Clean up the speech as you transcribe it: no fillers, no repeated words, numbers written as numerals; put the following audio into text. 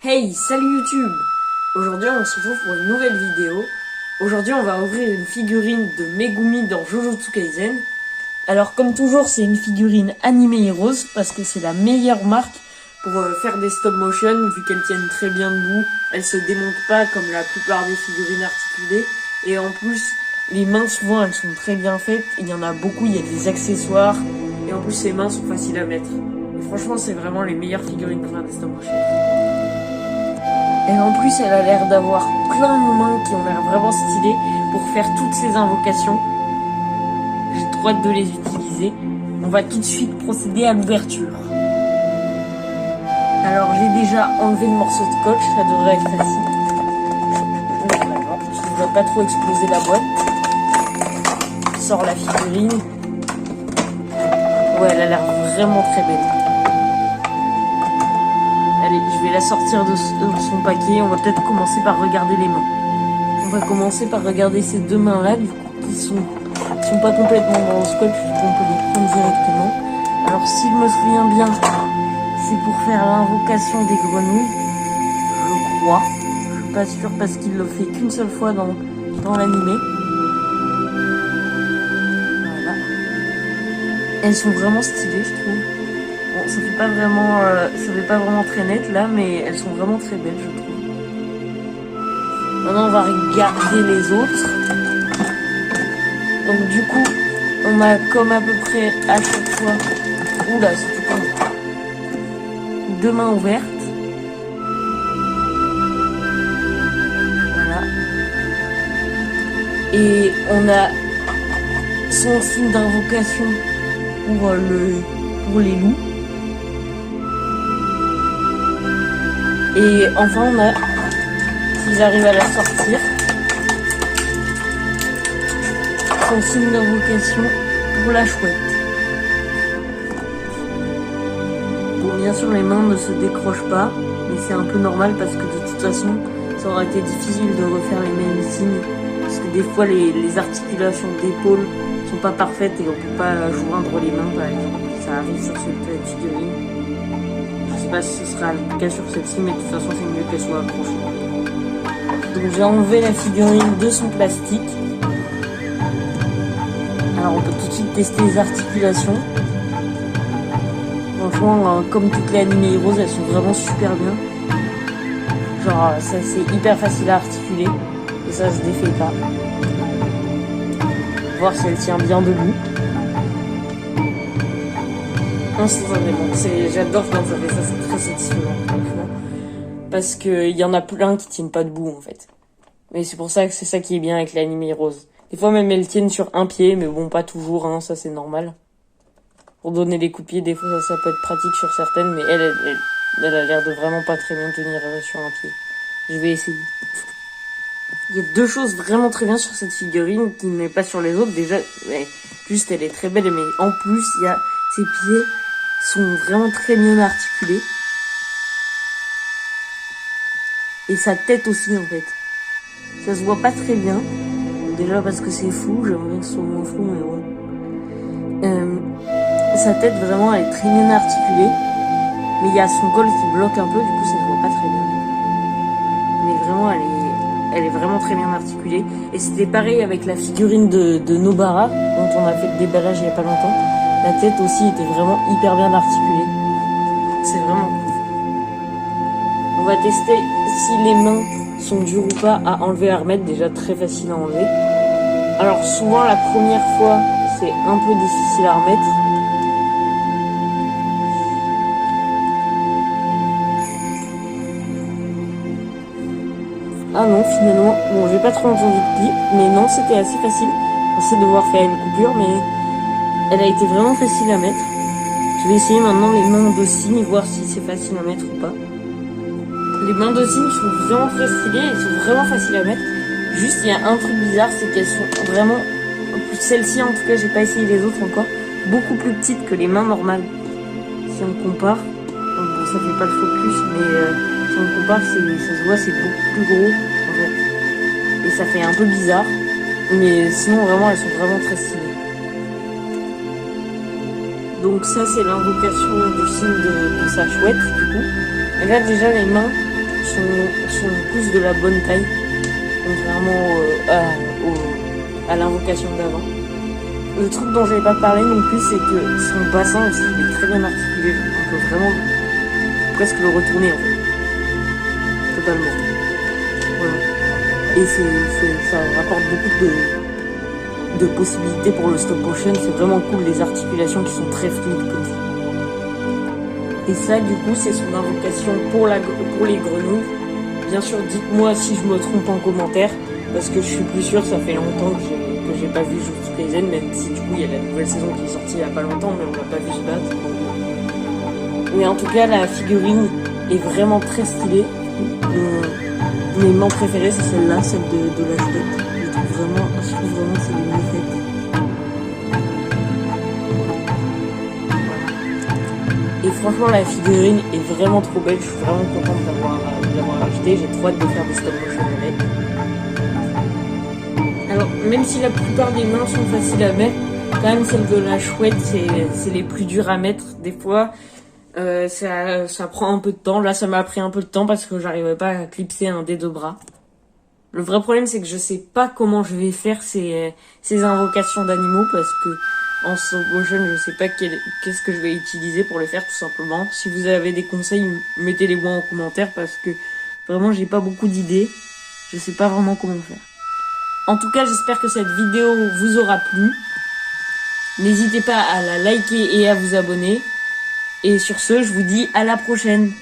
Hey, salut YouTube! Aujourd'hui on se retrouve pour une nouvelle vidéo. Aujourd'hui on va ouvrir une figurine de Megumi dans Jujutsu Kaisen. Alors comme toujours c'est une figurine animée Heroes parce que c'est la meilleure marque pour faire des stop motion vu qu'elles tiennent très bien debout. Elles se démontent pas comme la plupart des figurines articulées. Et en plus les mains souvent elles sont très bien faites. Il y en a beaucoup, il y a des accessoires. Et en plus ces mains sont faciles à mettre. Et franchement c'est vraiment les meilleures figurines pour faire des stop motion. Et en plus, elle a l'air d'avoir plein de mains qui ont l'air vraiment stylées pour faire toutes ces invocations. J'ai trop hâte de les utiliser. On va tout de suite procéder à l'ouverture. Alors, j'ai déjà enlevé le morceau de scotch, ça devrait être facile. Je ne devrais pas trop exploser la boîte. Sors la figurine. Ouais, elle a l'air vraiment très belle. Allez, je vais la sortir de son paquet. On va peut-être commencer par regarder les mains. On va commencer par regarder ces deux mains-là, du coup, qui sont pas complètement dans le scotch, on peut les prendre directement. Alors, si je me souviens bien, c'est pour faire l'invocation des grenouilles, je crois. Je suis pas sûre parce qu'il le fait qu'une seule fois dans l'animé. Voilà. Elles sont vraiment stylées, je trouve. Bon, ça fait pas vraiment très net là, mais elles sont vraiment très belles, je trouve. Maintenant, on va regarder les autres. Donc du coup, on a comme à peu près à chaque fois, oula, c'est tout con, deux mains ouvertes. Voilà. Et on a son signe d'invocation pour les loups. Et enfin, on a, si j'arrive à la sortir, son signe d'invocation pour la chouette. Bon, bien sûr, les mains ne se décrochent pas, mais c'est un peu normal parce que de toute façon, ça aurait été difficile de refaire les mêmes signes. Parce que des fois, les articulations d'épaule sont pas parfaites et on peut pas joindre les mains, par exemple. Ça arrive sur cette figurine. Je sais pas si ce sera le cas sur celle-ci, mais de toute façon c'est mieux qu'elle soit accrochée. Donc j'ai enlevé la figurine de son plastique. Alors on peut tout de suite tester les articulations. Franchement, comme toutes les animés Heroes, elles sont vraiment super bien. Genre ça c'est hyper facile à articuler et ça se défait pas. Voir si elle tient bien debout. Instantanément. J'adore quand ça fait ça, c'est très satisfaisant, franchement. Parce que il y en a plein qui tiennent pas debout, en fait. Mais c'est pour ça que c'est ça qui est bien avec l'anime Heroes. Des fois, même elles tiennent sur un pied, mais bon, pas toujours, hein, ça c'est normal. Pour donner des coups de pied, des fois, ça peut être pratique sur certaines, mais elle a l'air de vraiment pas très bien tenir sur un pied. Je vais essayer. Il y a deux choses vraiment très bien sur cette figurine, qui n'est pas sur les autres. Déjà, juste, elle est très belle, mais en plus, il y a ses pieds sont vraiment très bien articulés. Et sa tête aussi, en fait. Ça se voit pas très bien. Déjà parce que c'est flou, j'aimerais bien que ce soit moins flou, mais bon. Sa tête, vraiment, elle est très bien articulée. Mais il y a son col qui bloque un peu, du coup, ça se voit pas très bien. Mais vraiment, elle est vraiment très bien articulée. Et c'était pareil avec la figurine de Nobara, dont on a fait le déballage il y a pas longtemps. La tête aussi était vraiment hyper bien articulée. C'est vraiment cool. On va tester si les mains sont dures ou pas à enlever et à remettre. Déjà très facile à enlever. Alors souvent la première fois c'est un peu difficile à remettre. Ah non, finalement, bon j'ai pas trop entendu le clip, mais non c'était assez facile. On sait devoir faire une coupure, mais elle a été vraiment facile à mettre. Je vais essayer maintenant les mains de cygne, voir si c'est facile à mettre ou pas. Les mains de cygne sont vraiment très stylées, elles sont vraiment faciles à mettre. Juste, il y a un truc bizarre, c'est qu'elles sont vraiment, celle-ci en tout cas, j'ai pas essayé les autres encore, beaucoup plus petites que les mains normales. Si on compare, bon ça fait pas le focus, mais si on compare, ça se voit, c'est beaucoup plus gros en fait. Et ça fait un peu bizarre, mais sinon vraiment, elles sont vraiment très stylées. Donc ça c'est l'invocation du signe de sa chouette du coup. Et là déjà les mains sont plus de la bonne taille, contrairement à l'invocation d'avant. Le truc dont j'avais pas parlé non plus, c'est que son bassin aussi il est très bien articulé. On peut vraiment presque le retourner en fait. Totalement. Voilà. Et ça rapporte beaucoup de possibilités pour le stop motion. C'est vraiment cool, les articulations qui sont très fluides comme ça. Et ça, du coup, c'est son invocation pour les grenouilles. Bien sûr, dites-moi si je me trompe en commentaire, parce que je suis plus sûr, ça fait longtemps que j'ai pas vu Jujutsu Kaisen, même si du coup il y a la nouvelle saison qui est sortie il y a pas longtemps, mais on l'a pas vu se battre. Mais en tout cas, la figurine est vraiment très stylée. Mes mains préférées, c'est celle-là, celle de la chouette. Je trouve vraiment que c'est une mieux faite. Et franchement, la figurine est vraiment trop belle. Je suis vraiment contente de l'avoir acheté. J'ai trop hâte de faire des stop motion avec. Alors, même si la plupart des mains sont faciles à mettre, quand même celle de la chouette, c'est les plus durs à mettre. Des fois, ça prend un peu de temps. Là, ça m'a pris un peu de temps parce que j'arrivais pas à clipser un des deux bras. Le vrai problème, c'est que je sais pas comment je vais faire ces invocations d'animaux parce que en stop motion, je sais pas qu'est-ce que je vais utiliser pour le faire, tout simplement. Si vous avez des conseils, mettez-les-moi en commentaire parce que vraiment, j'ai pas beaucoup d'idées. Je sais pas vraiment comment faire. En tout cas, j'espère que cette vidéo vous aura plu. N'hésitez pas à la liker et à vous abonner. Et sur ce, je vous dis à la prochaine.